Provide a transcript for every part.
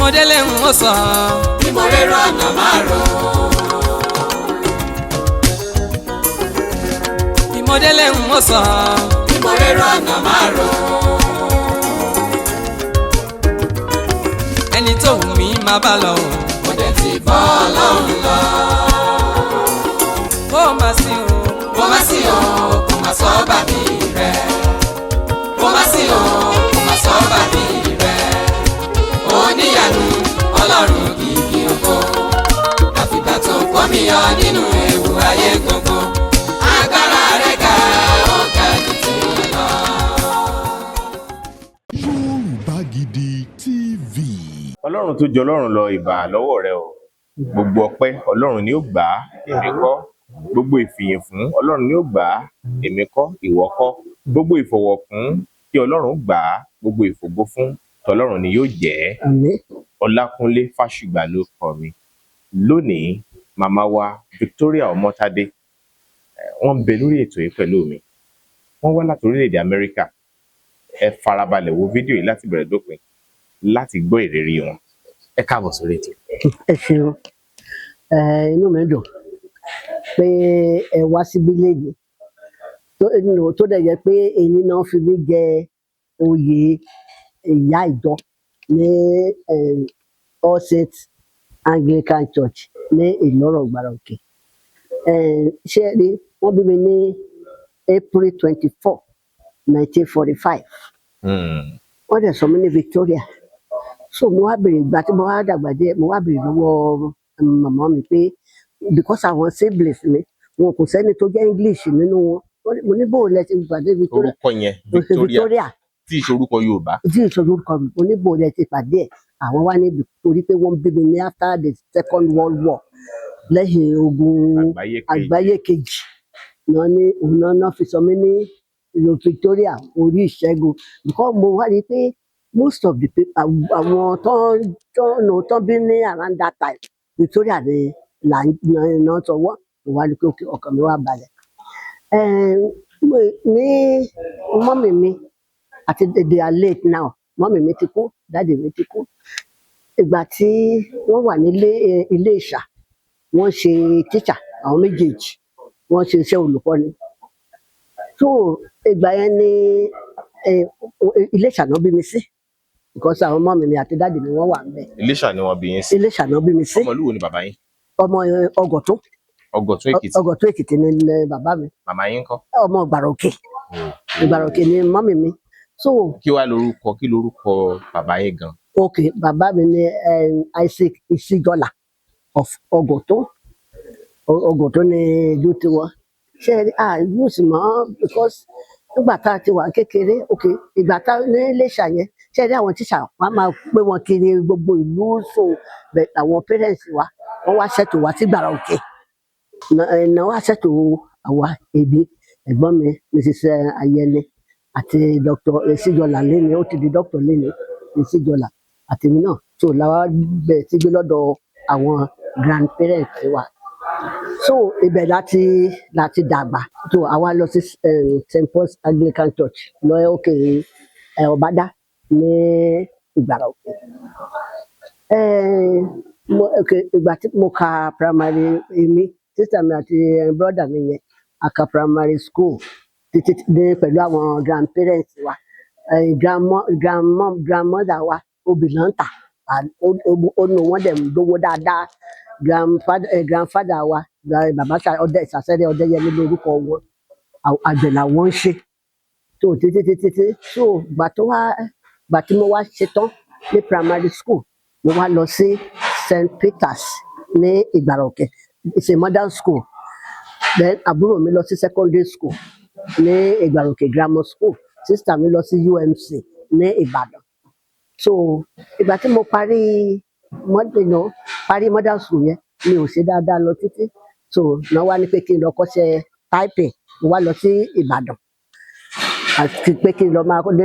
mo délé ń wò sọ. bí mo rérò ọ̀nà máa rò. bí mo délé ń wò sọ. bí mo rérò ọ̀nà máa rò. ẹni tó wù mí máa bá lọ. mo dẹ̀ ti bọ́ Ọlọ́run lọ. kó o má sí o. kó má sí o kó má sọ bàbí rẹ̀. kó má sí o kó má sọ bàbí rẹ̀. oníyanu Ọlọ́run kìkì ògo. àfìgbà tó kọ́ mi yọ nínú ewu ayé gbogbo. agbára rẹ̀ ga ó ga jù tèmi lọ. Yorùbá Gidi TV. Ọlọ́run tó jọ Ọlọ́run lọ ìbà lọ́wọ́ rẹ o. Gbogbo ọpẹ́ Ọlọ́run ni ó gbà á, èmi kọ́. Gbogbo ìfìyìn fún Ọlọ́run ni ó gbà á, èmi kọ́, ìwọ kọ́. Gbogbo ìfọ̀wọ̀ fún kí Ọlọ́run gbà á, gbogbo ìfògo fún tọlọ́run ni yóò jẹ́. Ọlákúnlé Fásùgbà ló kọ mi. Lónìí màmá wa Victoria Omotade wọ́n ń bẹ lórí ètò yìí pẹ̀lú mi. Wọ́n wá láti orílẹ̀-èdè Amẹ́ríkà. Ẹ farabalẹ̀ wo fídíò yìí láti bẹ̀rẹ̀ dópin láti gbọ́ ìrírí wọn. Ẹ káàbọ̀ sórí ètò. Ẹ ṣeun, inú mi dùn pé ẹ wá síbí lẹ́yìn tó dẹ̀ jẹ́ pé èyí náà fi mí jẹ oyè ìyá ìjọ ní All Saints Anglican Church ní Ìlọ́rọ̀ Ìgbàràòkè. Ṣé rí wọ́n bí mi ní April 24, 1945. Wọ́n dẹ̀ sọ mí ní Victoria. So mo wá bèrè ìgbà tí mo wá dàgbà díẹ̀ mo wá bèrè lọ́wọ́ màmá mi pé because àwọn siblings mi wọn kò sẹ́ni tó jẹ́ English nínú wọn. Mo ní bóun lẹ ti pàdé Victoria. Orúkọ yẹn Victoria tí ìṣorúkọ Yorùbá. Tí ìṣorúkọ mi mo ní bóun lẹ ti pàdé ẹ̀. Àwọn wá níbi torí pé wọ́n bí mi ní after the Second World War lẹ́yìn ogun àgbáyé kejì náà ní òun náà fi sọ mí ní Victoria orí ìṣẹ́gun because mo wá rí i pé most of the people àwọn tó bí ní around that time Victoria ni náà sọwọ́ wá ní pé ọkàn mi wá balẹ̀. Ní mọ́mì mi àti they are late now mọ́mì mi ti kú dáàdì mi ti kú. Ìgbà tí wọ́n wà nílé ilé ìṣà wọ́n ṣe teacher àwọn méjèèjì wọ́n ṣe iṣẹ́ olùkọ́ni. So ìgbà yẹn ni ilé ìṣà náà bí mi sí because àwọn ọmọ mi àti dáàdì mi wọ́n wà ń bẹ̀. Iléṣà ni wọ́n bí yín sí. Iléṣà náà bí mi sí. Ọmọ ìlú wo ni bàbá yín? Ọmọ Ọ̀gọ̀tún. Ọ̀gọ̀tún Èkìtì. Ọ̀gọ̀tún Èkìtì ni bàbá mi. Màmá yín ńkọ́? Ọmọ Ìgbàràòkè. Ìgbàràòkè ni mọ́mì mi. So kí lorúkọ bàbá yín gan? Ok, bàbá mi ni Isaac Isijola of Ọ̀gọ̀tún. Ọ̀gọ̀tún ni ìlú tiwọn. Ṣé ìlú sì mọ́ because nígbà tá a ti wà kékeré ok ìgbà tá ní Iléṣà yẹn ṣe rí àwọn tíṣà wọn máa pé wọn kiri gbogbo ìlú so àwọn parents wa wọn wá ṣètò wá sí Ìgbàràòkè náà wá ṣètò àwa èbí ẹ̀gbọ́n mi Mrs. Ayẹlẹ àti Dr. Isijola lẹni ó ti di Dr. lẹni Isijola àti mi náà so làwa bẹ̀rẹ̀ sí gbé lọ́dọ̀ àwọn grandparents wa. So ibẹ̀ láti dàgbà so àwa lọ sí St. Paul's Anglican Church lọ́yọ̀ òkè Ọ̀bádá ní Ìgbàràòkè. Ìgbà tí mo ka primary èmi sister mi àti brother mi yẹn a ka primary school títí dé pẹ̀lú àwọn grandparents wa grandmother wa obìnrin ta ó nu wọ́n dẹ̀ lówó dáadáa grandfather wa bàbá ọdẹ ìsàsẹ́rẹ́ Ọdẹ́yẹmí lórúkọ wọn àgbẹ̀ làwọn ń ṣe tó títí so gbà tí mo wá ṣetán ní primary school mo wá lọ sí St. Peter's ní Ìgbàràòkè it's a modern school then àbúrò mi lọ sí secondary school ní Ìgbàràòkè grammar school sister mi lọ sí UMC ní Ìbàdàn. So ìgbà tí mo parí modern school yẹn mi ò ṣe dáadáa lọ títí so náà wá ní pé kí n lọ kọ́ṣẹ́ typing mo wá lọ sí Ìbàdàn àti pé kí n lọ máa ní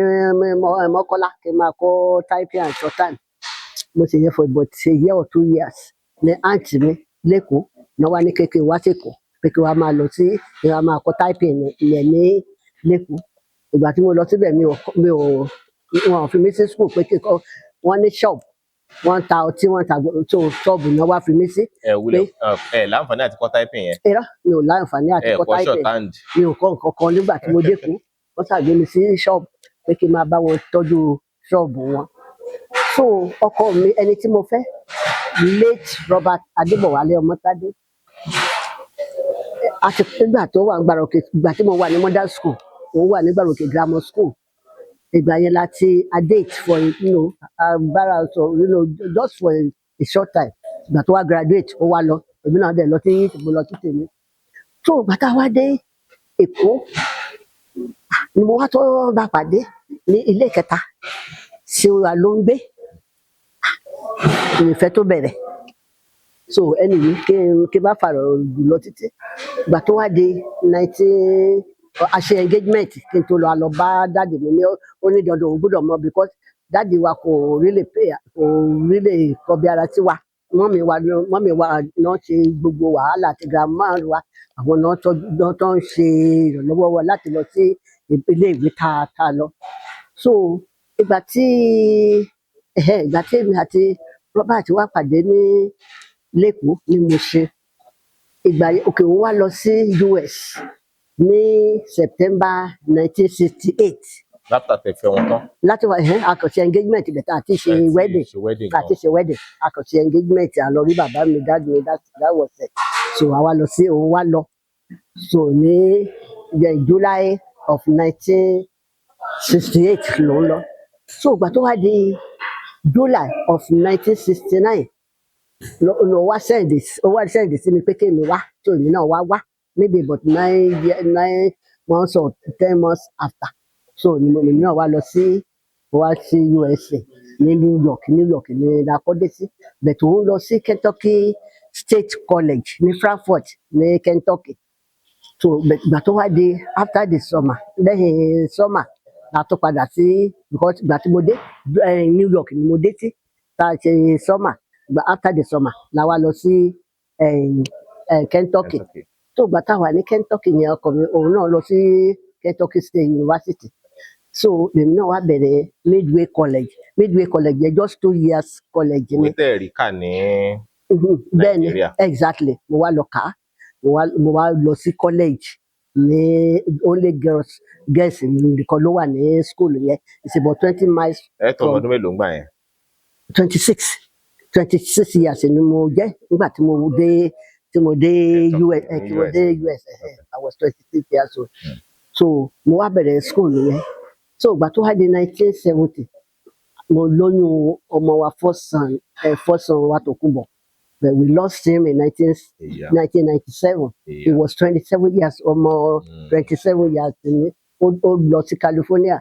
Mọ́kọ́lá kí n máa kọ́ typing and short time mo ṣe yẹ for about a year or 2 years ní àǹtí mi lẹ́kọ̀ọ́ náà wá ní kékeré wá sẹ́kọ̀ọ́ pé kí wàá máa lọ sí ìwà máa kọ́ typing ilẹ̀ ní lẹ́kọ̀ọ́. Ìgbà tí mo lọ síbẹ̀ mi ò wọn fi mí sí school pé kíkọ́ wọ́n ní shop wọ́n ń ta ọtí wọ́n ń ta tó ṣọ́ọ̀bù náà wá fi mí sí. ẹ wúlẹ̀ ẹ láǹfààní àti kọ́ typing yẹn. irọ́ mi ò láǹfààní àti ẹ kọ́ kọ́ táìpẹ̀ shorthand. mi ò kọ́ nǹkan kan nígbà tí mo dẹ́kun wọ́n ṣàgbé mi sí ṣọ́ọ̀bù pé kí n máa bá wọn tọ́jú ṣọ́ọ̀bù wọn. so ọkọ mi ẹni tí mo fẹ́ late Robert Adébọ̀wálé Omotade àti nígbà tó wà ní Gbàròkè ìgbà tí mo wà ní modern school òun wà ní Gbàròkè grammar school ìgbà yẹn láti a date for bára sọ just for a short time ìgbà tó wá graduate ó wá lọ èmi náà dẹ̀ lọ sí mo lọ sí tèmi. tó ìgbà tá a wá dé Èkó ni mo wá tó bá pàdé ní ilé kẹta ṣé wa ló ń gbé ìfẹ́ tó bẹ̀rẹ̀. so anyway kí n bá fàrọ̀ lọ títí ìgbà tó wá di 19 a ṣe engagement kí n tó lọ bá dáàdì mi ní ó ní dandan òun gbọ́dọ̀ mọ̀ because dáàdì wa kò really kọbi ara sí wa mọ́mì wa náà ṣe gbogbo wàhálà àti grandma wa àwọn náà tó ń ṣe ìrànlọ́wọ́ wa láti lọ sí ilé ìwé tá a lọ. so ìgbà tí èmi àti Robert wá pàdé ní lẹ́kọ̀ọ́ ni mo ṣe ìgbà òkè òun wá lọ sí US ní September 1968. látà tẹ fẹ́ wọn tán. láti wá àkànṣe engagement bẹ̀tẹ̀ àti ṣe wedding àkànṣe engagement àlọ́ rí bàbá mi dáàdì mi that was it. so àwa lọ sí òun wá lọ so ní July of 1968 ló ń lọ. so ìgbà tó wá di July of 1969 ló wá sẹ́ǹdì sí mi pé kéèmí wá tó èmi náà wá maybe about 9 months or 10 months after. so èmi náà wá sí USA ní New York ní lakọ́dé sí bẹ̀tẹ̀ òun lọ sí Kentucky State College ní Frankfort ní Kentucky. so ìgbà tó wá di after the summer lẹ́yìn summer la tó padà sí because ìgbà tí mo dé New York ni mo dé sí tá a ṣe summer after the summer la wá lọ sí Kentucky. tó gbà tá a wà ní Kentucky yẹn ọkọ mi òun náà lọ sí Kentucky State University. so èmi náà wá bẹ̀rẹ̀ Midway College yẹn just 2 years college ni. wíńtẹ̀ rí kà ní Nàìjíríà. exactly mo wá lọ kà á mo wá lọ sí college ní only girls nìkan ló wà ní school yẹn it's about 20 miles. ẹ tó ọmọdún mélòó ń gbà yẹn. 26 years ni mo jẹ́ nígbà tí mo dé US I was 26 years old. so mo wá bẹ̀rẹ̀ school yẹn. so ìgbà tó wá di 1970 mo lóyún ọmọ wa first son wa Tòkunbọ̀ but we lost him in 1997. He was 27 years ọmọ 27 years ni ó lọ sí California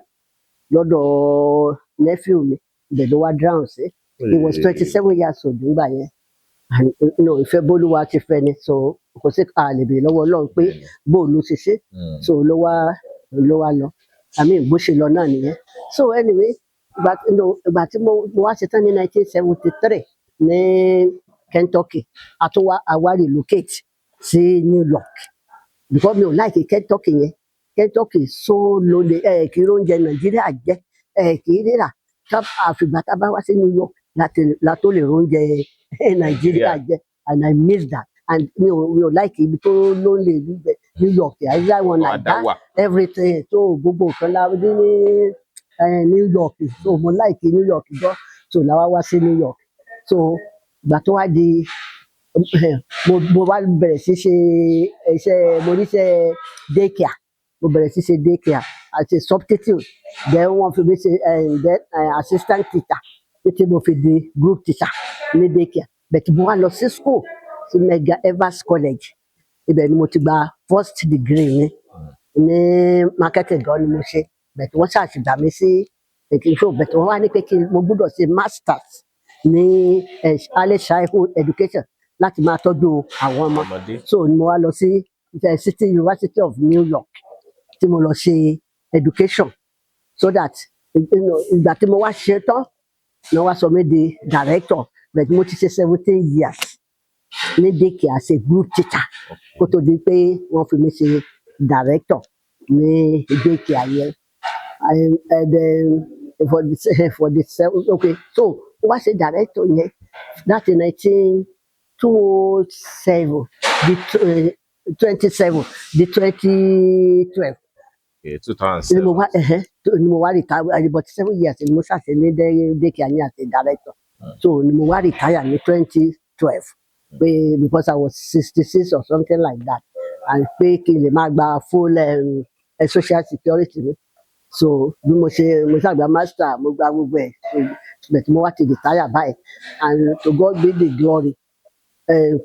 lọ́dọ̀ nephew mi ibẹ̀ ló wá drown sí. He was 27 years old nígbà yẹn. ìfẹ́ bólúwa ti fẹ́ ni so kò sí àlèbè lọ́wọ́ Ọlọ́run pé bóòlù ṣe ṣe so ló wá lọ bó ṣe lọ náà nìyẹn. so anyway ìgbà tí mo wá ṣetán ní 1973 ní Kentucky àwa relocate sí New York because mi ò like Kentucky yẹn. Kentucky so lóde kí oúnjẹ Nàìjíríà jẹ kì í rírà àfìgbà tá a bá wá sí New York la tó lè oúnjẹ Nàìjíríà jẹ and I miss that and mi ò like ibi tó lóde New York I like one like that everything so gbogbo nǹkan la ní New York so mo like New York gan so la wá sí New York. so ìgbà tó wá di mo wá bẹ̀rẹ̀ sí ṣe iṣẹ́ mo níṣẹ́ daycare mo bẹ̀rẹ̀ sí ṣe daycare as a substitute then wọ́n fi mi ṣe assistant teacher títí mo fi di group teacher ní daycare but mo wá lọ sí school sí Mega Evers College ibẹ̀ ni mo ti gba first degree mi ní marketing gan ni mo ṣe but wọ́n ṣàṣìgbà mi sí èkìtì but wọ́n wá ní pé mo gbọ́dọ̀ ṣe masters ní early childhood education láti máa tọ́jú àwọn ọmọ so mo wá lọ sí City University of New York tí mo lọ ṣe education so that ìgbà tí mo wá ṣe tán ni wọ́n sọ mí di director but mo ti ṣe 17 years ní daycare as a group teacher kó tó di pé wọ́n fi mí ṣe director ní daycare yẹn and then for the okay so wá ṣe director yẹn láti 1927 di 27 di 2012 Okay, ni mo 2007. wá ni mo wá retire about 7 years ni mo ṣàṣẹ ní daycare ní àti director so ni mo wá retire ní 2012 pé because I was 66 or something like that and pé kí n lè máa gba full social security mi so bí mo ṣàgbà master mo gba gbogbo ẹ̀ but mo wá ti retire báyìí and to God be the glory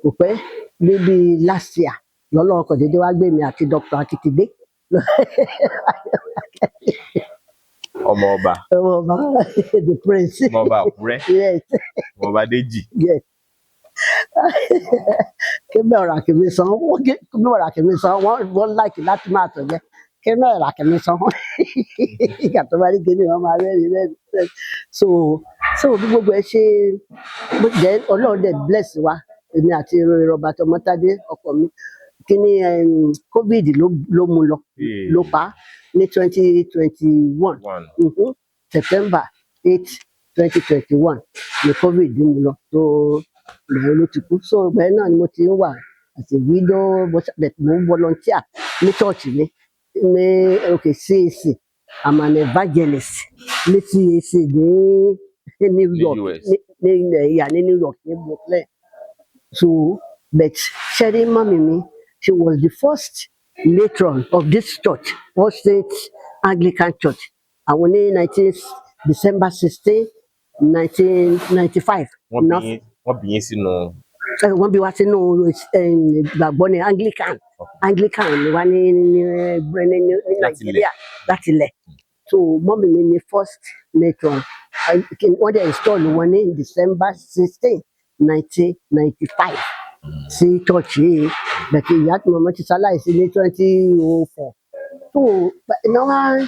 kò pẹ́ níbi last year lọ́lọ́run kan déédéé wá gbé mi àti Dr. Akitide Ọmọ ọba the prince ọmọ ọba Àkúrẹ́ yes ọmọ ọba Déjì. yes kébẹ̀ ọ̀rọ̀ àkèmí san wọ́n láìkì láti máa tọ̀ jẹ́ kébẹ̀ ọ̀rọ̀ àkèmí san ìgbà tó bá rí kíní wọn máa rẹ́rìn so bí gbogbo ẹ ṣe then Ọlọ́run dẹ̀ bless wa èmi àti Robert Omotade ọkọ mi kíní COVID ló mú lọ ló pa ní 2021 September 8 2021 ní COVID mú lọ tó lẹ́yìn ló ti kú so bẹ́ẹ̀ náà ni mo ti ń wà àti widow but mo ń volunteer ní church mi ní CAC I'm an evangelist ní CAC ní New York ní New York ní Brooklyn so but Sherry mami mi she was the first matron of this church All Saints Anglican Church àwọn ní December 16 1995 wọ́n bí yín sínú. wọ́n bí wá sínú ìgbàgbọ́ ní Anglican ni wá ní Nàìjíríà láti ilẹ̀ so mọ́mì mi ni first matron wọ́n dẹ̀ install wọn ní December 16 1995 sí church yìí bẹ̀tẹ̀ ìyá tí mọ̀mọ́ ti ṣaláìsí ní 2004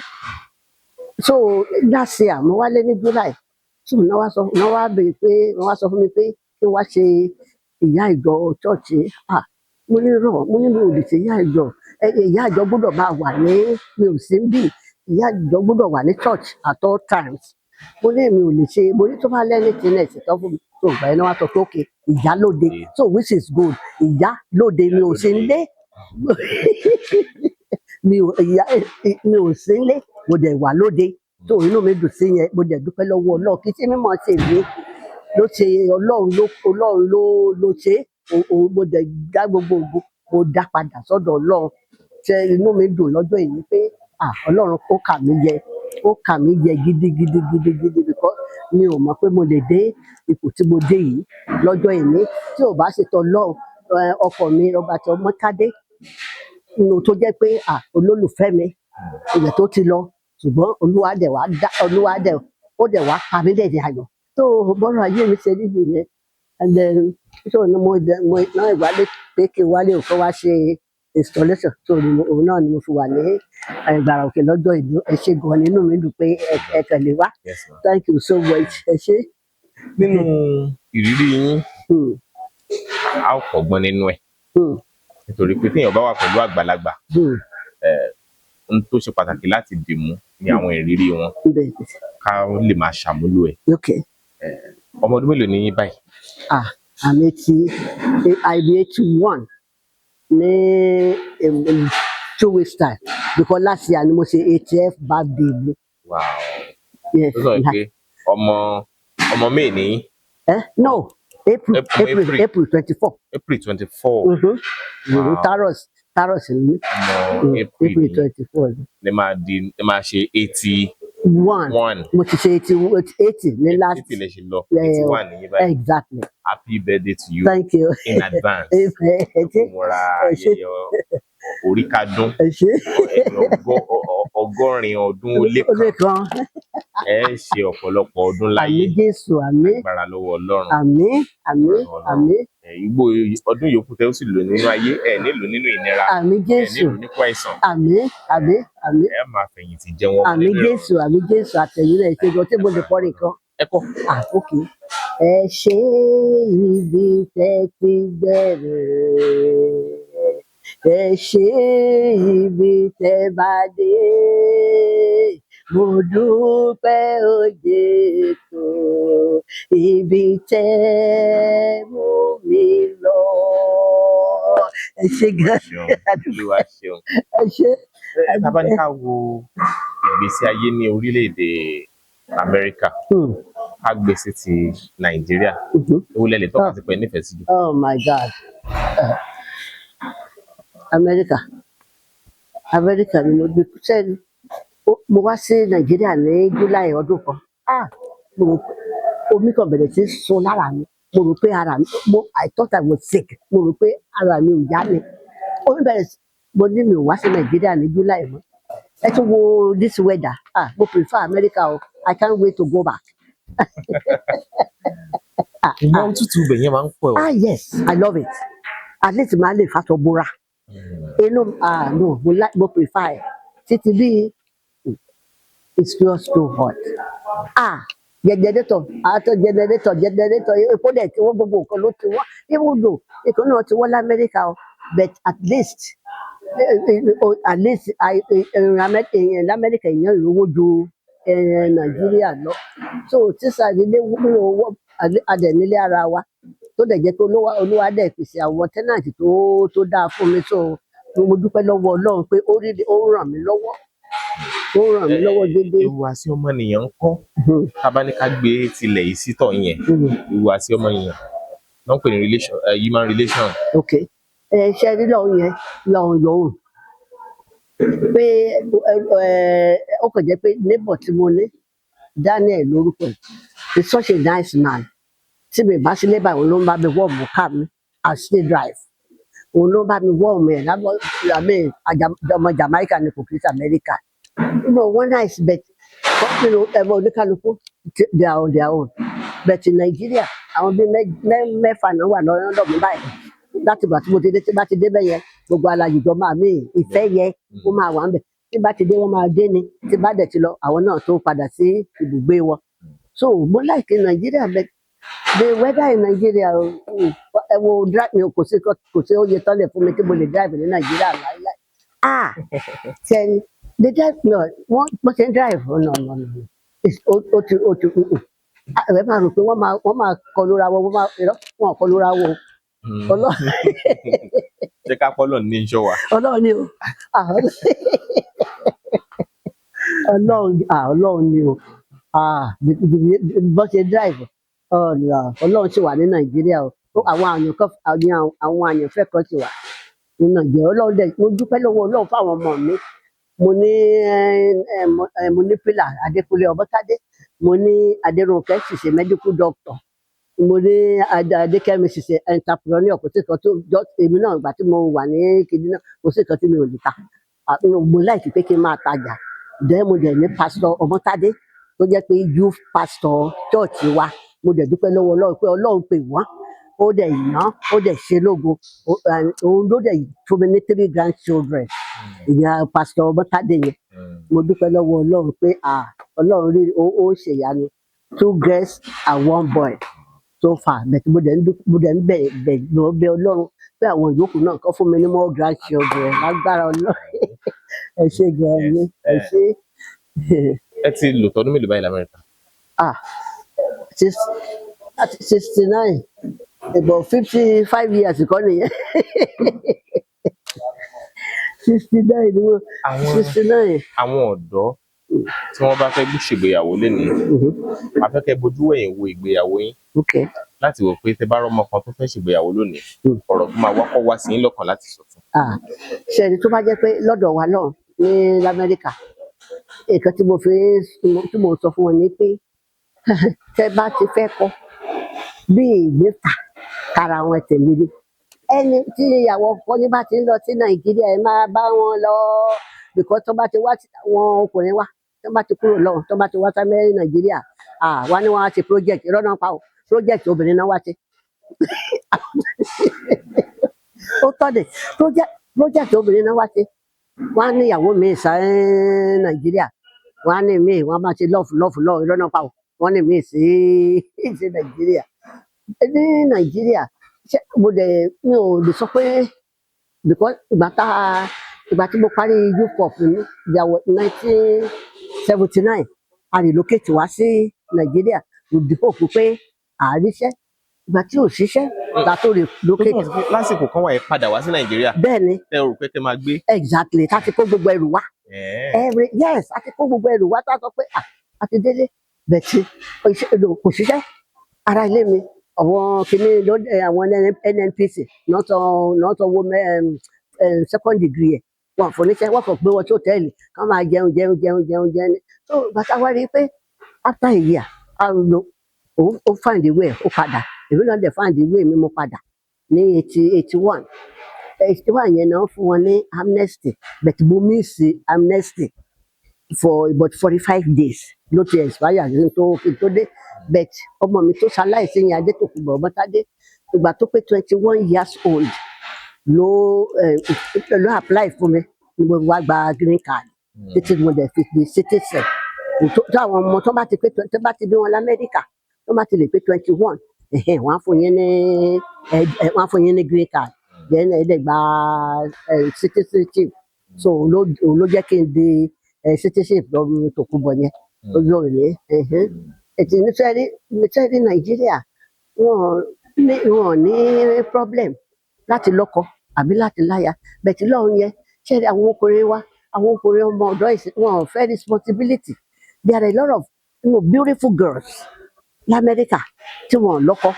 so last year mo wálé ní July so wọ́n wá béèrè pé wọ́n wá sọ fún mi pé kí wá ṣe ìyá ìjọ chọ́ọ̀chì mo ní mi ò lè ṣe ìyá ìjọ gbọ́dọ̀ máa wà ní mi ò sí bí ìyá ìjọ gbọ́dọ̀ wà ní church at all times mo ní mi ò lè ṣe mo ní tó bá lẹ́ni tí náà ṣètò fún mi tó gbà iná wá sọ pé òkè Ìyálóde so which is good Ìyálóde mi ò sí nílé mi ò sí nílé mo dẹ̀ wà lóde tó inú mi dùn sí yẹn mo dẹ̀ dúpẹ́ lọ́wọ́ Ọlọ́run kí tí mímọ́ ṣe mí ló ṣe Ọlọ́run ló ṣe mo dẹ̀ dá gbogbo ògo mo dá padà sọ́dọ̀ Ọlọ́run ṣe inú mi dùn lọ́jọ́ èyí pé Ọlọ́run ó kà mí yẹ gidigidi because mi ò mọ̀ pé mo lè dé ipò tí mo dé yìí lọ́jọ́ èyí tí ò bá ṣe tọ́ Ọlọ́run ọkọ mi Robert Omotade tó jẹ́ pé olólùfẹ́ mi ilẹ̀ tó ti lọ ṣùgbọ́n Olúwa dẹ̀ wá pa mí lẹ́yìn ayọ̀ tó bọ́rọ̀ ayé mi ṣe níbi yẹn and then so ni mo náà ìwálé pé kí n wálé òkú wá ṣe installation so òun náà ni mo fi wà ní Ìgbàrà Òkè lọ́jọ́ ìlú ẹ ṣé gan nínú mi dùn pé ẹ tẹ̀lé wá thank you so much ẹ ṣé. nínú ìrírí yín a ó kọ́gbọ́n nínú ẹ̀ nítorí pé téèyàn bá wà pẹ̀lú àgbàlagbà ohun tó ṣe pàtàkì láti dìmú ní àwọn ìrírí wọn ká lè máa ṣàmúlò ẹ̀. ọmọ ọdún mélòó ni yín báyìí? àmì tí ibi 81 ní 2 weeks time because last year ni mo ṣe 80th birthday mi. wow yes ó sọ pé ọmọ May ni yín? No April 24. April 24. Taros ni April 24. Lè máa ṣe 81. Mo ti ṣe 80 ní last. 80 lè ṣe lọ 81 nìyí báyìí. Exactly. Happy birthday to you. Thank you. In advance. Ìmúra ayẹyẹ oríkádún ọgọ́rin ọdún ó lé kan. Ẹ ṣe ọ̀pọ̀lọpọ̀ ọdún láyé. Àmín Jésù, àmín. Agbára lọ́wọ́ Ọlọ́run. Àmín. Ìgbò ọdún yòókù tẹ́ ó sì lò nínú ayé ẹ̀ nílò nínú ìnira. Àmín Jésù. Ẹ̀ nílò nípa àìsàn. Àmín. Ẹ máa fẹ̀yìntì jẹun ọmọ nílẹ̀. Àmín Jésù àtẹ̀yìn rẹ̀ ṣe gan tí mo lè kọ́ nìkan. Ẹ kọ́. Okay. Ẹ ṣe ibi tẹ́ ti bẹ̀rẹ̀. Ẹ ṣe ibi tẹ́ bá dé. Mo dúpẹ́ o Jésù ibi tẹ́ mú mi lọ. Ẹ ṣé gan. Olúwa ṣeun. Ẹ ṣé. Tá bá ní ká wo ìgbésí ayé ní orílẹ̀-èdè Amẹ́ríkà, ká gbé sí ti Nàìjíríà, èwo lẹ lè tọ́ka sí pé ẹ nífẹ̀ẹ́ sí jù? Oh my God. Amẹ́ríkà ni mo gbé sẹ́ni. Mo wá sí Nàìjíríà ní July ọdún kan. Mo rò pé omi kan bẹ̀rẹ̀ sí sun lára mi. Mo rò pé ara mi, I thought I was sick. Mo rò pé ara mi ò yá ni. Omi bẹ̀rẹ̀ sí, mo ní mi ò wá sí Nàìjíríà ní July mọ́. Ẹ tún wo this weather. Mo prefer America o. I can't wait to go back. Ìmọ̀ òtútù ibẹ̀ yẹn máa ń pọ̀. Yes, I love it. At least màá lè faṣọ bora. No, mo prefer it. Títí bí it's just too hot. Generator, epo dẹ̀ tí wọ́n gbogbo nǹkan ló ti wọ́n. Even though nǹkan náà ti wọ́n l'Amẹ́ríkà o, but at least l'Amẹ́ríkà èèyàn ìrówó ju Nàìjíríà lọ. So tíṣà nílé wúlò adẹ̀ nílé ara wa tó dẹ̀ jẹ́ pé Olúwa dẹ̀ pèsè àwọn tẹ́nàtì tó dáa fún mi. So mo dúpẹ́ lọ́wọ́ Ọlọ́run pé ó ràn mí lọ́wọ́. Ó ràn mí lọ́wọ́ dédé. Ìhùwàsí ọmọnìyàn ń kọ́. Tá bá ní ká gbé tilẹ̀ yìí sítọ̀ yẹn, ìhùwàsí ọmọnìyàn ló ń pè ní human relation. Okay. Ṣe rí lọ́hùn yẹn lọ́hùn pé ó kàn jẹ́ pé neighbor tí mo ní Daniel lórúkọ ẹ̀, he's such a nice man. Tí mi bá sí neighbor òun ló ń bá mi wọ́ọ̀mù car mi I still drive. Òun ló ń bá mi wọ́ọ̀mù ẹ̀ ọmọ Jamaica ni kò kí sí America. One nice bet ẹ̀rọ oníkálukú they are on their own. But in Nigeria àwọn bíi mẹ́fà náà wà lọ́dọ̀ mi báyìí. Láti ìgbà tí mo ti dé tí bá ti dé bẹ́yẹn gbogbo alàjùjọ máa mí ìfẹ́ yẹ ó máa wà ń bẹ̀. Tí bá ti dé wọ́n máa dé ni, tí bá dẹ̀ ti lọ àwọn náà tó padà sí ibùgbé wọn. So mo like Nigeria but the weather in Nigeria ẹ wo drive mi kò sí oye tọ́lẹ̀ fún mi tí mo lè drive ní Nigeria láíláí. Tẹ́ni the drive no wọ́n ṣe ń drive no. Ó ti ẹ máa rò pé wọ́n máa kọlura wọn wọ́n kọlura wọn. Ṣé ká pọ́ lọ́ọ̀ ní iṣọ́ wa? Ọlọ́run ni o. Ọlọ́run ni o. Bó ṣe drive Ọlọ́run sì wà ní Nàìjíríà o. Àwọn àyànfẹ́ kan sì wà ní Nàìjíríà. Ọlọ́run dẹ̀ mo dúpẹ́ lọ́wọ́ Ọlọ́run fáwọn ọmọ mi. Mo ní Pílà Adékúnlé Omotade. Mo ní Adéròǹkẹ́ ṣiṣẹ́ medical doctor. Mo ní Adékẹ́mi ṣiṣẹ́ entrepreneur. Kò sí kan tó èmi náà ìgbà tí mo wà ní kejì náà kò sí kan tí mi ò lè ta. Mo láìkí pé kí n máa tajà. Mo dẹ̀ ní pastor Omotade tó jẹ́ pé youth pastor church wa. Mo dẹ̀ dúpẹ́ lọ́wọ́ Ọlọ́run pé Ọlọ́run pè wọ́n. Ó dẹ̀ yàn, ó dẹ̀ ṣe lógo. Òun ló dẹ̀ fún mi ní 3 grandchildren. Ìyá pastor Omotade yẹn. Mo dúpẹ́ lọ́wọ́ Ọlọ́run pé Ọlọ́run rí ó ṣèyanu 2 girls and 1 boy so far. But mo dẹ̀ ń bẹ̀ Ọlọ́run pé àwọn ìyókù náà kọ́ fún mi ní more grandchildren lágbára Ọlọ́run. Ẹ ṣé gan ni ẹ ṣé. Ẹ ti lò tọdún mélòó báyìí l'Amẹ́ríkà? 69 about 55 years kọ́ nìyẹn. 69 ni wọ́n. 69. Àwọn ọ̀dọ́ tí wọ́n bá fẹ́ ṣègbéyàwó lénìí, afẹ́kẹ́ bojú wẹ̀yìn wo ìgbéyàwó yín. Láti wò pé tẹ bá rọ́mọ kan tó fẹ́ ṣègbéyàwó lónìí, ọ̀rọ̀ tó máa wákọ́ wá sí yín lọ́kàn láti sọ fún. Ṣẹ̀rí tó bá jẹ́ pé lọ́dọ̀ wa náà ní l'Amẹ́ríkà, nǹkan tí mo sọ fún wọn ni pé tẹ bá ti fẹ́ kọ́ bí ìgbéta kára wọn tẹ̀lé ni. Ẹni tí ìyàwó ọkọ ní bá ti ń lọ sí Nàìjíríà ẹ máa bá wọn lọ because tó bá ti wá àwọn ọkùnrin wa tó bá ti kúrò lọ́wọ́ tó bá ti wá sí Nàìjíríà wá ní wọn á ṣe project ìrọ́nà pa o project obìnrin náà wá sí. Ó tọ́ de project obìnrin náà wá sí. Wọ́n á ní ìyàwó mi sá Nàìjíríà wọ́n á ní mi wọ́n á máa ṣe lọ́ọ̀fù ìrọ́nà pa o wọ́n ní mi sí Nàìjíríà. Ní Nàìjíríà mi ò lè sọ pé because ìgbà tí mo parí UPOP ní ìyàwó 1979 a relocate wá sí Nàìjíríà with the hope pé àríṣẹ́ ìgbà tí ò ṣiṣẹ́ ìgbà tó tó relocate. túmọ̀ sí pé lásìkò kan wà ẹ padà wá sí Nàìjíríà bẹ́ẹ̀ ni ẹ rò pé kẹ́ máa gbé. exactly tá a ti kó gbogbo ẹrù wá yes a ti kó gbogbo ẹrù wá tá a sọ pé a ti délé bẹ̀tì kò ṣiṣẹ́ ara ilé mi àwọn kìíní àwọn NNPC náà sanwó second degree ẹ̀ wọn fò níṣẹ́ wọ́n kàn gbé wọn sí hòtẹ́ẹ̀lì kán máa jẹun ni so bàtà wá rí i pé after a year ó find the way ó padà èmi náà dẹ̀ find the way mi mo padà ní 81 yẹn náà fún wọn ní amnesty but mo miss amnesty for about 45 days ló ti expire kí n tó dé but ọmọ mi tó ṣaláìsí yẹn Adétòkunbọ̀ Omotade ìgbà tó pé 21 years old ló apply fún mi ni mo wá gba green card títí mo dẹ̀ fi di citizen táwọn ọmọ tó bá ti bí wọn l'Amẹ́ríkà tó bá ti lè pé 21 wọ́n á fún yín ní green card then ẹ dẹ̀ gba citizenship so ló jẹ́ kí n di citizenship lọ́dún Tòkunbọ̀ yẹn lójú òní ètò nítorí Nàìjíríà wọn ní problem láti lọ́kọ àbí láti láya bẹ̀tì lọ́hùn yẹn ṣé àwọn ọkùnrin ọmọ ọ̀dọ́ ìsìn wọn ò fẹ́ responsibility there are a lot of beautiful girls l'Amẹ́ríkà tí wọn ò lọ́kọ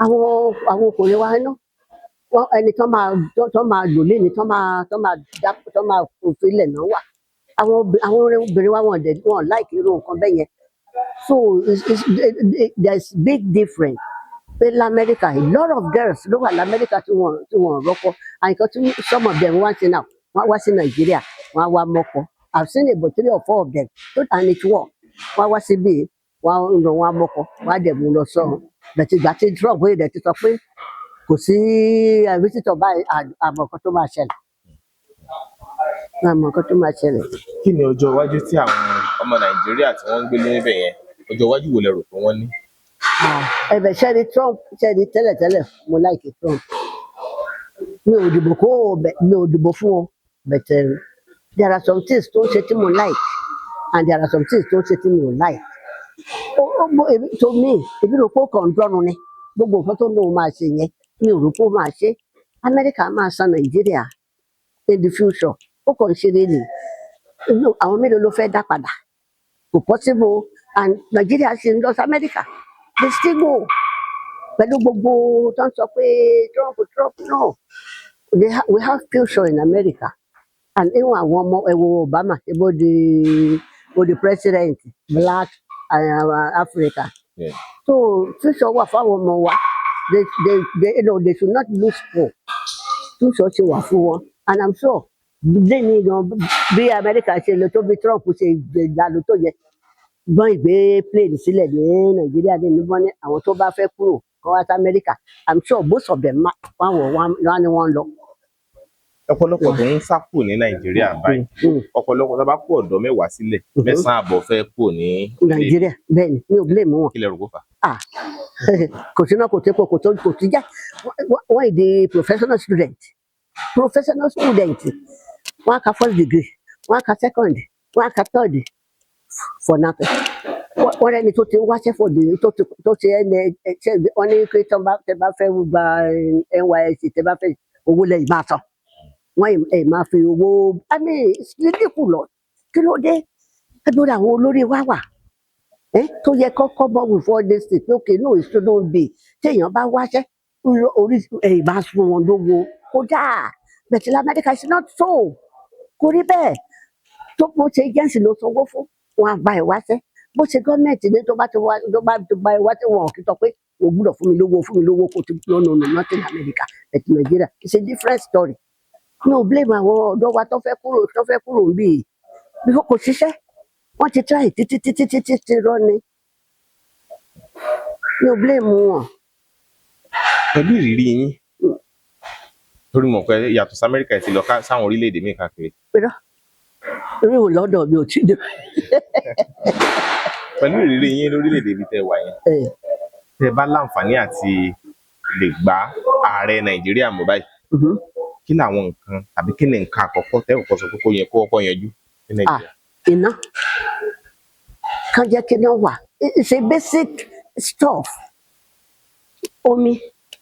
àwọn ọkùnrin wa náà ẹni tó máa lò léni tó máa òfìlẹ̀ náà wà àwọn obìnrin wa wọn like irú nǹkan bẹ́ẹ̀ yẹn so there's big difference pé l'Amẹ́ríkà a lot of girls ló wà l'Amẹ́ríkà tí wọn rọ́kọ and nǹkan tí some of them wá sí náà wọ́n wá sí Nàìjíríà wọ́n wá mọ́kọ I've seen about 3 or 4 of them and it work wọ́n wá síbí wọ́n mọ́kọ wọ́n á dẹ̀ mú lọ sọ́run bẹ̀tì ìgbà tí Trump wéyìí dẹ̀ ti sọ pé kò sí visitor báyìí àmọ́ nǹkan tó máa ṣẹlẹ̀. Kí ni ọjọ́ iwájú tí àwọn ọmọ Nàìjíríà tí wọ́n ń gbé níbẹ̀ yẹn ọjọ́ iwájú wo lẹ rò pé wọ́n ní? ẹ̀bẹ̀ ṣẹ́ni Trump ṣẹ́ni tẹ́lẹ̀tẹ́lẹ̀ mo like Trump mi ò dìbò fún ọ bẹ̀tẹ̀ there are some things tó ń ṣe tí mo like and there are some things tó ń ṣe tí mi ò like to me èmi rò pé ó kàn ń dọ́run ni gbogbo nǹkan tó ń lóun máa ṣe yẹn mi ò rò pé ó máa ṣe Amẹ́ríkà máa san Nàìjíríà in the future ó kàn ń ṣe lélẹ̀ àwọn mélòó ló fẹ́ dá padà kò possible and Nàìjíríà ṣe ń lọ sí Amẹ́ríkà they still go pẹ̀lú gbogbo tó ń sọ pé Trump no we have future in America and even àwọn ọmọ Obama ebo the president black Africa so future wà fáwọn ọmọ wa they should not lose hope future ṣe wà fún wọn and I'm sure lẹ́yìn gan bí America ṣe lọ tó bí Trump ṣe ìdàlú tó yẹ gbọ́n ìgbé plane sílẹ̀ ní Nàìjíríà ní níbọn ní àwọn tó bá fẹ́ kúrò kọ́ wá sí Amẹ́ríkà I'm sure most of them wọ́n ní wọ́n lọ. ọ̀pọ̀lọpọ̀ tó ń sá kúrò ní Nàìjíríà báyìí ọ̀pọ̀lọpọ̀ tó bá kó ọ̀dọ́ 10 sílẹ̀ 9 àbọ̀ fẹ́ kúrò ní Nàìjíríà bẹ́ẹ̀ ni mi ò blame wọn. kí lẹ rò kó fà? kò sí náà kò tí kò tí jẹ́ wọ́n ìdí professional student wọ́n á ka first degree wọ́n á ka second wọ́n á ka third for nothing wọ́n rẹ́ni tó ti ń wáṣẹ́ for the tó ti wọ́n ní pé tẹ́ bá fẹ́ gba NYSC tẹ́ bá fẹ́ owó lẹ́yìn máa san wọ́n máa fi owó ridiculous kí ló dé ẹgbẹ́ àwọn olórí wa wà tó yẹ kọ́kọ́ bọ́ before this thing pé okay no it shouldn't be téèyàn bá wáṣẹ́ orí máa sun wọn lówó kódà bẹ̀tẹ̀ l'Amẹ́ríkà is not so kò rí bẹ́ẹ̀ tó bó ṣe agency ló sanwó fún wọn àgbà ìwáṣẹ́ bó ṣe gọ́ọ̀mẹ̀ntì ní tó bá gba ìwáṣẹ́ wọn kì í sọ pé o gbúdọ̀ fún mi lówó kò tí no nothing America bẹ̀tẹ̀ Nàìjíríà it's a different story mi ò blame àwọn ọ̀dọ́ wa tó fẹ́ kúrò ń bì í kò ṣiṣẹ́ wọ́n ti try títí rọ́ ni mi ò blame wọn. Pẹ̀lú ìrírí yín torí mọ̀ pé yàtọ̀ sí Amẹ́ríkà ti lọ sáwọn orílẹ̀-èdè míì káàkiri. Orí ò lọ́dọ̀ mi ò tí ì dé. Pẹ̀lú ìrírí yín lórílẹ̀-èdè ibi tẹ́ wà yẹn tẹ́ bá láǹfààní àti lè gbá ààrẹ Nàìjíríà mú báyìí kí làwọn nǹkan tàbí kí ni nǹkan àkọ́kọ́ tẹ́ kọ́kọ́ sọ pé kó yẹ kó ọkọ̀ yanjú ní Nàìjíríà? Iná kan jẹ́ kí iná wà it's a basic stuff omi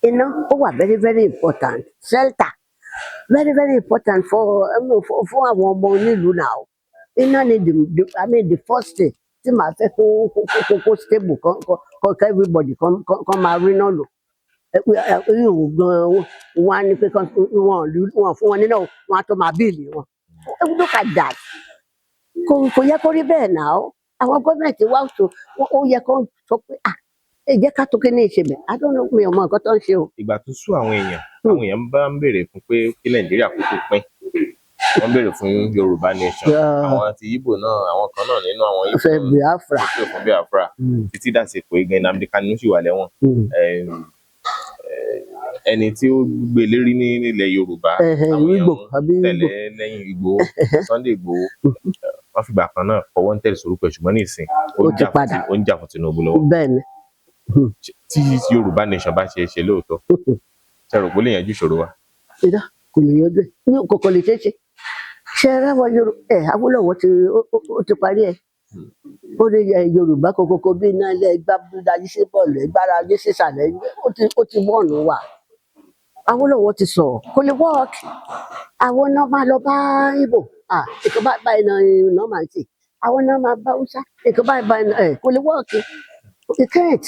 iná ó wà very very important shelter very very important fún àwọn ọmọ onílùú náà iná ni the first thing tí màá fẹ́ kó stable kan everybody kan máa rí náà lò yóò gan wọn á ní pé wọn fún wọn nínú wọn á tó máa bíìlì wọn look at that kò yẹ kó rí bẹ́ẹ̀ náà àwọn gọ́ọ̀mẹ̀ntì wá ó yẹ kó sọ pé ẹ jẹ́ ká tó kéde ìṣe bẹ̀ adóńgbò mi ò mọ nǹkan tó ń ṣe o. ìgbà tó sú àwọn èèyàn bá ń béèrè fún pé kí nàìjíríà kó tó pín wọ́n béèrè fún yorùbá nation àwọn ti Ìgbò náà àwọn kan náà nínú àwọn Ìgbò fẹ́ Biafra fún Biafra títí dàsìkò igi Nnamdi Kanu sì wà lẹ́wọ̀n ẹni tí ó gbé lérí ní ilẹ̀ yorùbá àwọn èèyàn tẹ̀lé lẹ́yìn Ìgbòho Sunday Ìgbòho wọ́n fìgbà kan náà fọwọ́ ń tẹ̀lé sorúkọ ṣùgbọ́n ní ìsìn ó ń jà fún Tinubu lọ́wọ́. bẹ́ẹ̀ni. tí yorùbá nation bá ṣe lóòótọ́ ṣe rò pé ó lè yanjú ìṣòro wa. ìdá kò lè yanjú ẹ ní kòkò lè ṣeé ṣe ṣe ara wa yorùbá Awólọ́wọ̀ ó ti parí ẹ ó ní yorùbá kòkòkò bí iná ilé gbábúdájú sí bọ́ọ̀lù ìgbára ajé sísàlẹ̀ ó ti wọ́ọ̀nù wà Awólọ́wọ̀ ti sọ kò lè work àwọn náà máa lọ bá Ìgbò èkó báyìí náà máa ń ṣe àwọn náà máa bá Hausa èkó báyìí kò lè work it can't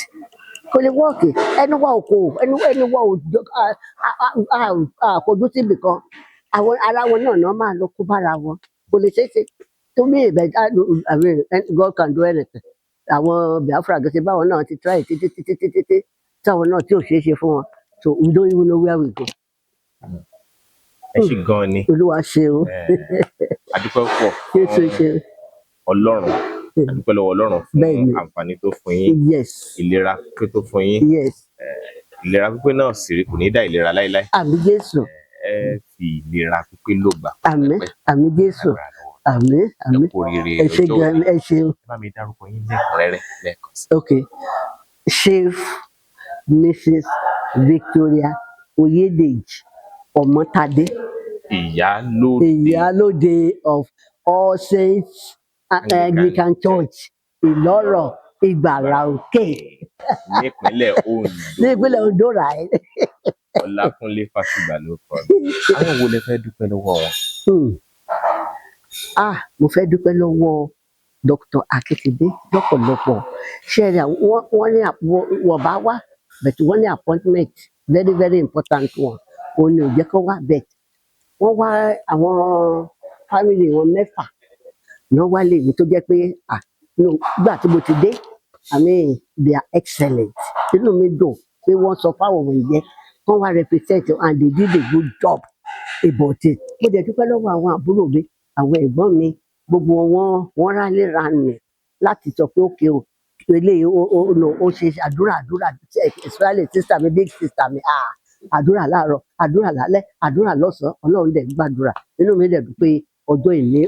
kò lè work ẹnu wa ò kò ẹnu wa ò àkójú síbì kan àwọn ara wọn náà máa lọ kó bára wọn kò lè ṣeé ṣe to me God can do anything àwọn Biafra gẹ̀ẹ́sì báwọn náà ti try títí táwọn náà tí ò ṣeé ṣe fún wọn so we don't even know where we go. ẹ ṣe gan ni olúwa ṣe o. adúpẹ́ pọ̀ ọlọ́run adúpẹ́ lọ́wọ́ ọlọ́run fún àǹfààní tó fún yín ìlera pípé tó fún yín ìlera pípé náà sì kò ní dá ìlera láéláé. àmín Jésù. ẹ fi ìlera pípé lò gbà. àmín Jésù. àmín. ẹ kú oríire ọjọ́ òní ẹ ṣe. ẹ bá mi dárúkọ yín lẹ́kùnrẹ́rẹ́ lẹ́ẹ̀kan sí. okay Chief Mrs. Victoria Oyedeji Omotade. Iyalode of All Saints Anglican Church Ìlọ́rọ̀ Ìgbàrà Òkè. nípínlẹ̀ Ondo right. Ọlákúnlé Fásùgbà ló kọ àwọn wo lẹ fẹ́ dúpẹ́ lọ́wọ́ wọn. mo fẹ́ dúpẹ́ lọ́wọ́ Dr. Akíntúndé lọ́pọ̀lọpọ̀ ṣẹ́ẹ̀rì wọ́n ní wọ́n bá wá but wọ́n ní appointment very very important one òun ni ò jẹ́ kó wá bet wọ́n wá àwọn family wọn 6 ní wọ́n wá lè ní tó jẹ́ pé nígbà tí mo ti dé I mean they are excellent inú mi dùn pé wọ́n sọ fáwọn wọ̀nyẹn wọ́n wá represent and they did a good job about it mo dẹ̀ dúpẹ́ lọ́wọ́ àwọn àbúrò mi àwọn ẹ̀gbọ́n mi gbogbo wọn rálé ranì láti sọ pé ókè o eléyìí ó ṣe àdúrà especially sister mi big sister mi àdúrà láàárọ̀ àdúrà lálẹ́ àdúrà lọ́sàn-án Ọlọ́run dẹ̀ gbàdúrà inú mi dẹ̀ dùn pé ọjọ́ ìní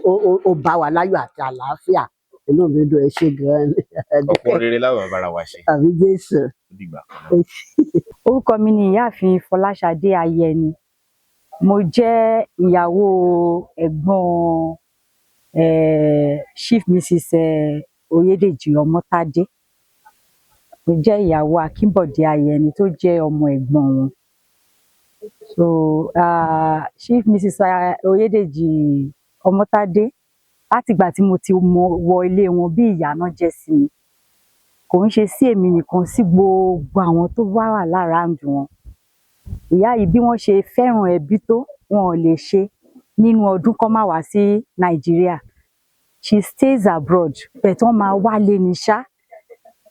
ó bá wa láyọ̀ àti àlàáfíà inú mi dùn ẹ ṣe gan-an. ọ̀pọ̀ rere láwọn bára wa ṣe. àbí Jésù. orúkọ mi ni ìyáàfin Fọláṣadé Ayẹni mo jẹ́ ìyàwó ẹ̀gbọ́n Chief Mrs. Oyedeji Omotade mo jẹ́ ìyàwó Akínbọ̀dé Ayẹni tó jẹ́ ọmọ ẹ̀gbọ́n wọn so Chief Mrs. Oyedeji Omotade látìgbà tí mo ti wọ ilé wọn bí ìyá náà jẹ́ sí mi kò ń ṣe sí èmi nìkan sí gbogbo àwọn tó wà láraàndù wọn ìyá yìí bí wọ́n ṣe fẹ́ràn ẹbí tó wọn ò lè ṣe nínú ọdún kan máa wá sí Nàìjíríà she stays abroad but wọ́n máa wálé ní ṣá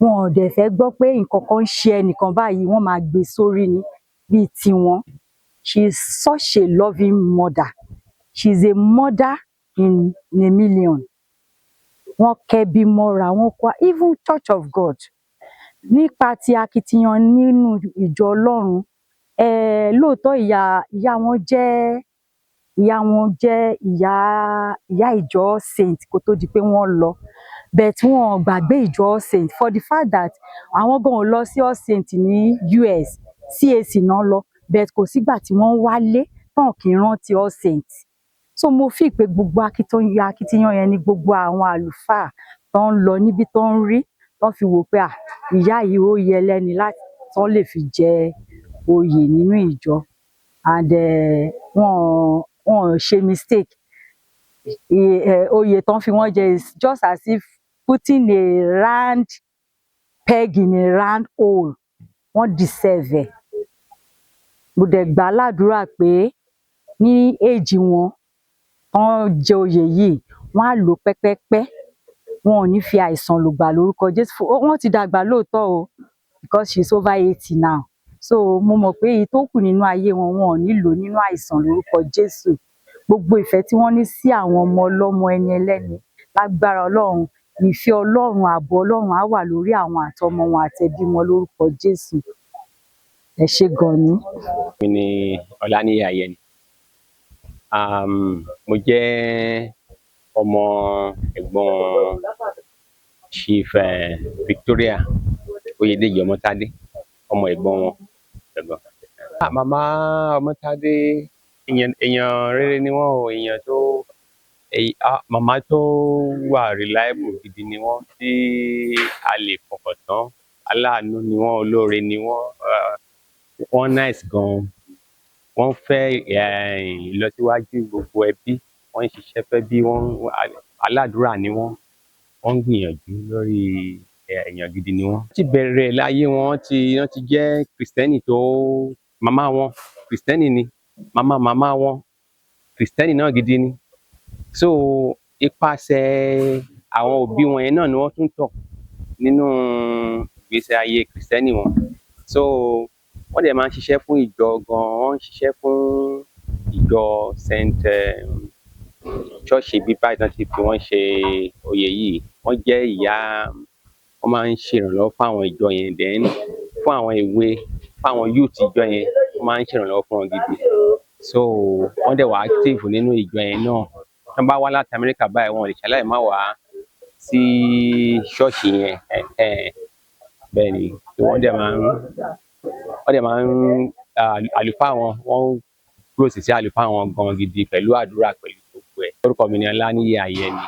wọn ò dẹ̀ fẹ́ gbọ́ pé nǹkan kan ń ṣe ẹnìkan báyìí wọ́n máa gbé sórí ni bíi tiwọn she is such a loving mother she is a mother in a million wọ́n kẹ́bí mọ́ra wọn kọ́ even Church of God nípa ti akitiyan nínú ìjọ Ọlọ́run lóòótọ́ ìyá wọn jẹ́ ìyá ìjọ saint kó tó di pé wọ́n lọ but wọn gbàgbé ìjọ saint for the fact that àwọn gan lọ sí all saint ní US CAC náà lọ but kò sígbà tí wọ́n wálé tán kì í rántí all saint so mo fi pé gbogbo akitiyan yẹn ni gbogbo àwọn àlùfáà tó ń lọ níbi tó ń rí tó fi wò pé ìyá yìí ó yẹ lẹ́ni tán lè fi jẹ oyè nínú ìjọ and wọn ṣe mistake. Oyè tán fi wọ́n jẹ is just as if putting a round peg in a round hole. Wọ́n deserve ẹ̀. Mo dẹ̀ gbà á ládùúrà pé ní age wọn tán jẹ oyè yìí, wọ́n á lò pẹ́pẹ́pẹ́. Wọn ò ní fi àìsàn lògbà lórúkọ Jésù. Wọ́n ti dàgbà lóòótọ́ o, because she's over 80 now. So mo mọ̀ pé èyí tó kù nínú ayé wọn, wọn ò ní lò nínú àìsàn lórúkọ Jésù. Gbogbo ìfẹ́ tí wọ́n ní sí àwọn ọmọ ọlọ́mọ ẹni ẹlẹ́ni, lágbára Ọlọ́run, ìfẹ́ Ọlọ́run, ààbò Ọlọ́run á wà lórí àwọn àtọmọ wọn àtẹbí wọn lórúkọ Jésù. Ẹ ṣé gan ni. Mi ni Ọláníyì Ayẹni. Mo jẹ́ ọmọ ẹ̀gbọ́n Chief Victoria Oyèdèjì Omotade, ọmọ ẹ̀gbọ́n wọn. Màmá Omotade èèyàn rere ni wọ́n o, èèyàn tó màmá tó wà reliable gidi ni wọ́n, tí a lè fọkàn tán. Aláàánú ni wọ́n, olóore ni wọ́n, wọ́n nice gan. Wọ́n fẹ́ ìlọsíwájú gbogbo ẹbí, wọ́n ń ṣiṣẹ́ fẹ́bí, aládùúrà ni wọ́n ń gbìyànjú lórí èèyàn gidi ni wọ́n. Ti bẹ̀rẹ̀ láyé wọ́n ti jẹ́ Kristẹni tó màmá wọn Kristẹni ni, màmá wọn Kristẹni náà gidi ni. So ipasẹ̀ àwọn òbí wọn yẹn náà ni wọ́n tún tọ̀ nínú ìgbésí ayé Kristẹni wọn. So wọ́n dẹ̀ máa ń ṣiṣẹ́ fún ìjọ gan, wọ́n ń ṣiṣẹ́ fún ìjọ Saint Church bíbá ìtàn ti fi wọ́n ṣe oyè yìí. Wọ́n jẹ́ ìyá, wọ́n máa ń ṣèrànlọ́wọ́ fún àwọn ìjọ yẹn, then fún àwọn èwe, fún àwọn youth ìjọ yẹn, wọ́n máa ń ṣèrànlọ́wọ́ fún wọn gidi. So wọ́n dẹ̀ wà active nínú ìjọ yẹn náà. Tí wọ́n bá wá láti Amẹ́ríkà báyìí, wọn ò lè ṣaláì má wá sí ṣọ́ọ̀ṣì yẹn. Bẹ́ẹ̀ ni, wọ́n dẹ̀ máa ń àlùfáà wọn, wọ́n close sí àlùfáà wọn gan gidi pẹ̀lú àdúrà, pẹ̀lú gbogbo ẹ̀. Orúkọ mi ni Ọláníyì Ayẹni.